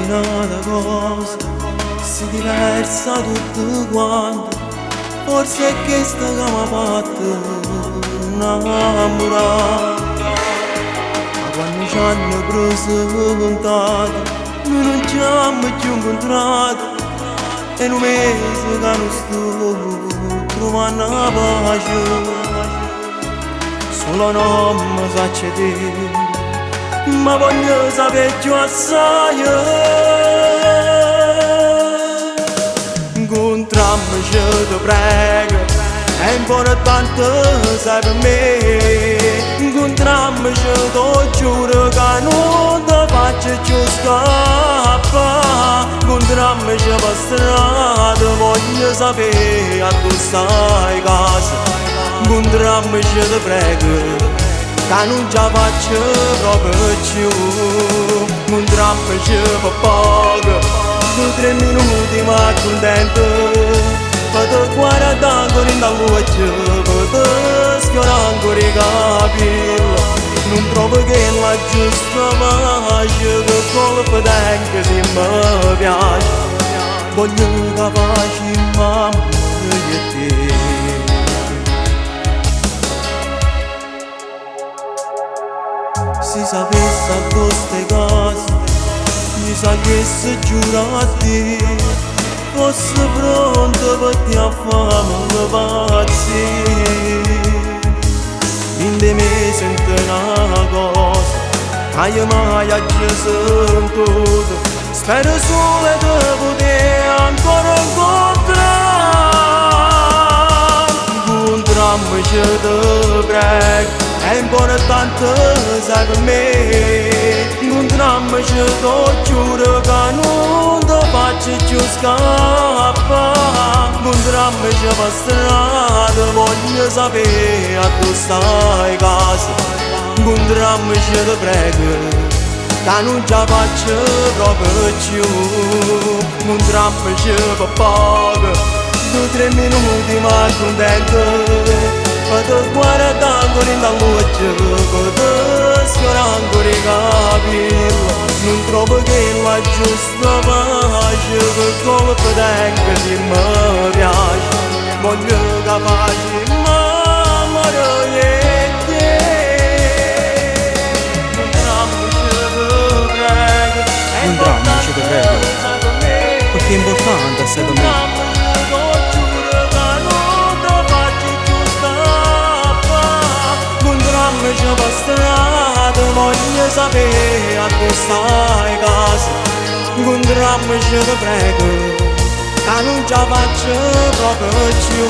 camminata cosa si diversa tutto quanto, forse è questa che mi ha fatto innamorare. Ma quando ci hanno presentato noi non ci abbiamo più incontrato, e in un mese che non sto trovando la pace. Solo non mi faccio dire, ma voglio sapere più assai. Incontriamoci, ti prego, è importante sai per me. Incontriamoci, ti giuro che non ti faccio più scappare. Incontriamoci per strada, voglio sapere a tu stai casa. Incontriamoci, ti prego, che non ce la faccio proprio più. Incontriamoci per poco, 2-3 minuti ma contento, per te guardare ancora in luce, per te sfiorare ancora i capelli. Non trovo che la giusta pace, che colpo d'anche se mi piace. Voglio che facci mamma e te. Si sapesse a queste cose, mi sa che se giura a te, fosse pronto per ti a fame pazzi. In te mi sento una cosa, che io mai ho sentito, spero solo di poter ancora incontrare. Incontriamoci, ti prego, è importante sai per me. Incontriamoci, ti giuro che non ti faccio più scappare. Incontriamoci per strada, voglio sapere a tu stai casa. Incontriamoci, ti prego, che non ce la faccio proprio più. Incontriamoci per poco, 2-3 minuti ma contento, per te guardare ancora in luce, per te sfiorare ancora i capelli. Non trovo che la giusta pace, che colpo d'anche se mi piace. Voglio che facci mamma e te. Incontriamoci, ti prego, perché è importante sei per me. Incontriamoci per strada, voglio sapere a tu stai casa. Incontriamoci, ti prego, che non ce la faccio proprio più.